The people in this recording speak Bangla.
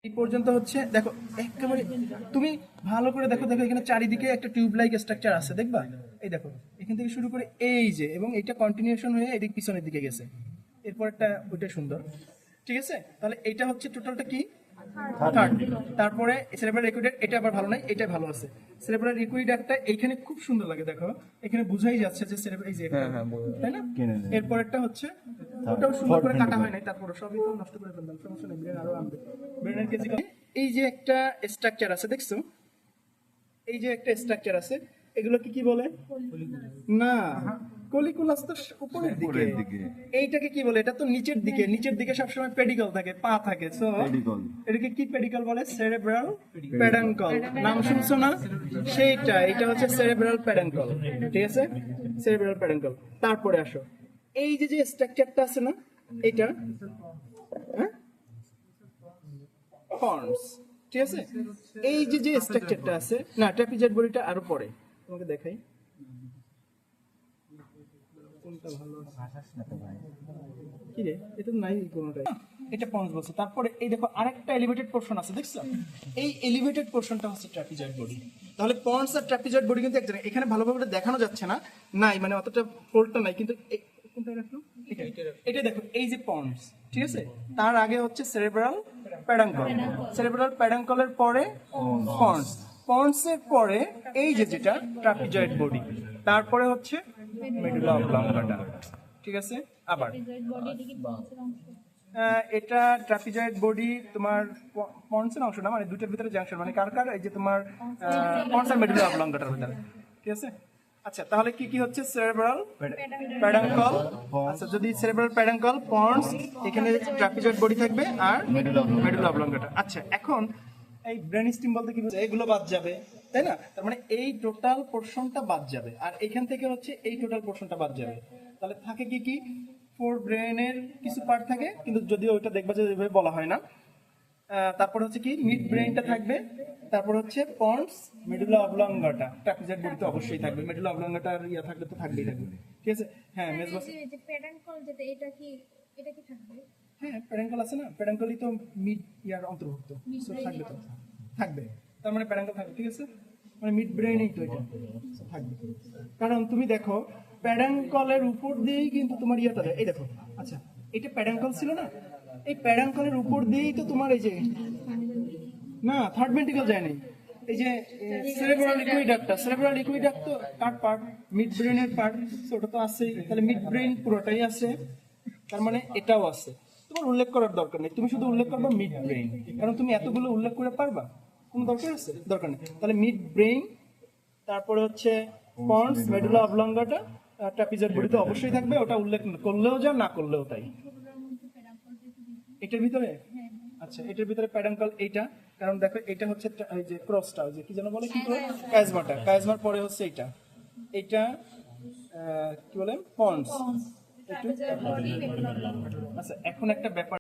এই পর্যন্ত হচ্ছে দেখো একেবারে তুমি ভালো করে দেখো দেখো এখানে চারিদিকে একটা টিউব লাইক স্ট্রাকচার আছে দেখবা এই দেখো এখান থেকে শুরু করে এই যে এবং এটা কন্টিনিউশন হয়ে এদিক পিছনের দিকে গেছে এরপর একটা ওইটা সুন্দর ঠিক আছে তাহলে এইটা হচ্ছে টোটালটা কি থার্ড তারপরে সেরেব্রাল রিকুইডেট এটা আবার ভালো নাই এটা ভালো আছে সেরেব্রাল রিকুইডেটটা এইখানে খুব সুন্দর লাগে দেখো এখানে বোঝাই যাচ্ছে যে সেরেব্রাল এই যে তাই না এরপরেরটা হচ্ছে ওটাও সুন্দর করে কাটা হয় নাই তারপরে সবই তো নষ্ট করে ফেললাম সমস্যা নেই ব্রেন আরো আনবে ব্রেনের কেজি এই যে একটা স্ট্রাকচার আছে দেখছো এই যে একটা স্ট্রাকচার আছে এগুলো কি কি বলে না কলিকুলাস তো উপরের দিকে এইটাকে কি বলে এটা তো নিচের দিকে সবসময় পেডিকল থাকে পা থাকে সো এটাকে কি পেডিকল বলে সেরেব্রাল পেডাঙ্কল নাম শুনছো না সেইটা এটা হচ্ছে সেরেব্রাল পেডাঙ্কল ঠিক আছে সেরেব্রাল পেডাঙ্কল তারপরে আসো এই যে যে স্ট্রাকচারটা আছে না এটা হ্যাঁ পন্স ঠিক আছে এই যে যে স্ট্রাকচারটা আছে না ট্রাপিজয়েড বডিটা আরো পরে তোমাকে দেখাই কোনটা ভালো কি রে এটা নাই কোনটাই এটা পন্স বলছে তারপরে এই দেখো আরেকটা এলিভেটেড পোরশন আছে দেখছো এই এলিভেটেড পোরশনটা হচ্ছে ট্রাপিজয়েড বডি তাহলে পন্স আর ট্রাপিজয়েড বডি কিন্তু এক জায়গায় এখানে ভালোভাবে দেখানো যাচ্ছে না নাই মানে অতটা ফোল্ডটা নাই কিন্তু কোনটা রাখলো এটা দেখো এই যে পন্স ঠিক আছে তার আগে হচ্ছে সেরেব্রাল প্যাডাঙ্কল সেরেব্রাল প্যাডাঙ্কলের পরে পন্স পন্সের পরে এই যে যেটা ট্রাপিজয়েড বডি তারপরে হচ্ছে মেডুলা অবলঙ্গাটা ঠিক আছে আবার এটা ট্রাপিজয়েড বডি তোমার পন্সের অংশ না মানে দুটোর ভিতরে জাংশন মানে কার কার এই যে তোমার পন্স আর মেডুলা অবলঙ্গাটার ভিতরে ঠিক আছে আচ্ছা তাহলে কি কি হচ্ছে সেরেব্রাল প্যাডাঙ্কল আচ্ছা যদি সেরেব্রাল প্যাডাঙ্কল পন্স এখানে ট্রাপিজয়েড বডি থাকবে আর মেডুলা অবলঙ্গাটা আচ্ছা এখন এই ব্রেন স্টিম বলতে কি বোঝায় এগুলো বাদ যাবে তাই না তার মানে এই টোটাল পোরশনটা বাদ যাবে আর এখান থেকে হচ্ছে এই টোটাল পোরশনটা বাদ যাবে তাহলে থাকে কি কি ফোর ব্রেনের কিছু পার্ট থাকে কিন্তু যদিও ওইটা দেখবা যে এভাবে বলা হয় না তারপর হচ্ছে কি মিড ব্রেনটা থাকবে তারপর হচ্ছে পন্স মেডুলা অবলঙ্গাটা ট্রাপিজয়েড বডি তো অবশ্যই থাকবে মেডুলা অবলঙ্গাটা আর ইয়া থাকলে তো থাকবেই থাকবে ঠিক আছে হ্যাঁ মেজবাস এই যে পেডাঙ্কল যেটা এটা কি থাকবে হ্যাঁ প্যাডাঙ্কল আছে না প্যাডাঙ্কলই তো মিড ইয়ার অন্তর্ভুক্ত সো থাকবে তো থাকবে তার মানে প্যাডাঙ্কল থাকবে ঠিক আছে মানে মিড ব্রেইনই তো এটা থাকবে কারণ তুমি দেখো প্যাডাঙ্কলের উপর দিয়েই কিন্তু তোমার ইয়াটা যায় এই দেখো আচ্ছা এটা প্যাডাঙ্কল ছিল না এই প্যাডাঙ্কলের উপর দিয়েই তো তোমার এই যে না থার্ড ভেন্ট্রিকল যায় নাই এই যে সেরেব্রাল লিকুইডাক্ট তো কার পার্ট মিড ব্রেনের পার্ট ওটা তো আছেই তাহলে মিড ব্রেন পুরোটাই আছে তার মানে এটাও আছে তোমার উল্লেখ করার দরকার নেই তুমি শুধু উল্লেখ করবা মিড ব্রেন কারণ তুমি এতগুলো উল্লেখ করে পারবা কোনো দরকার আছে দরকার নেই তাহলে মিড ব্রেন তারপরে হচ্ছে পন্স মেডুলা অবলঙ্গাটা ট্রাপিজয়েড বডি তো অবশ্যই থাকবে ওটা উল্লেখ করলেও যা না করলেও তাই এটার ভিতরে আচ্ছা এটার ভিতরে প্যাডাঙ্কল এইটা কারণ দেখো এটা হচ্ছে এই যে ক্রসটা ওই যে কি যেন বলে কি কায়াজমার পরে হচ্ছে এইটা কি বলে পন্স আচ্ছা এখন একটা ব্যাপার